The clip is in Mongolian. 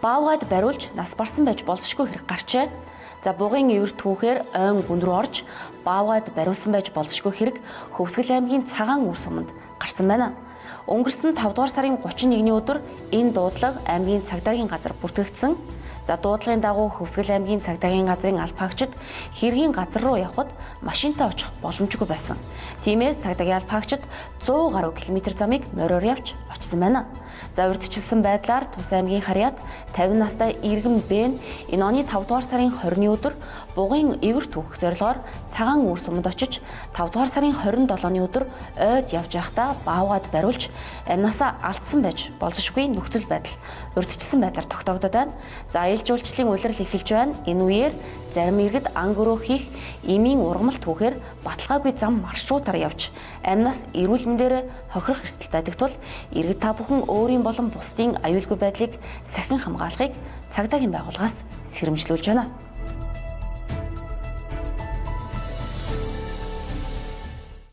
Баавгайд бариулж нас барсан байж болзошгүй хэрэг гарчээ. За бугын эвэр түүхээр ойн гүн рүү орж баавгайд бариулсан байж болзошгүй хэрэг Хөвсгөл аймгийн Цагаан үр суманд гарсан байна. Өнгөрсөн 5 дугаар сарын 31-ний өдөр энэ дуудлага аймгийн цагдаагийн газар бүртгэгдсэн. За дуудлагын дагуу Хөвсгөл аймгийн цагдаагийн газрын албаагчид хэргийн газар руу явхад машинтай очих боломжгүй байсан. Тиймээс цагдаагийн албаагчид 100 гаруй км замыг мориор явж очсон байна. За урьдчилсан байдлаар Тус аймгийн Харьяат 50 настай иргэн Б энэ оны 5 дугаар сарын 20-ны өдөр бугын эвэр түүх зорилгоор Цагаан үр суманд очиж 5 дугаар сарын 27-ны өдөр ойд явж байхдаа баавгайд бариулж амнасаа алдсан байж болзошгүй нөхцөл байдал урьдчилсан байдлаар тогтоогдоод байна. За аюул жуулчлалын улирал эхэлж байна. Энэ үеэр зарим иргэд ан гөрөө хийх эмийн ургамал түүхээр баталгаагүй зам маршрутаар явж амнаас эрүүл мэндээр хохирох эрсдэл байдаг тул иргэд та бүхэн өөрийн болон бусдын аюулгүй байдлыг сахин хамгаалахыг цагдаагийн байгууллагаас сэрэмжлүүлж байна.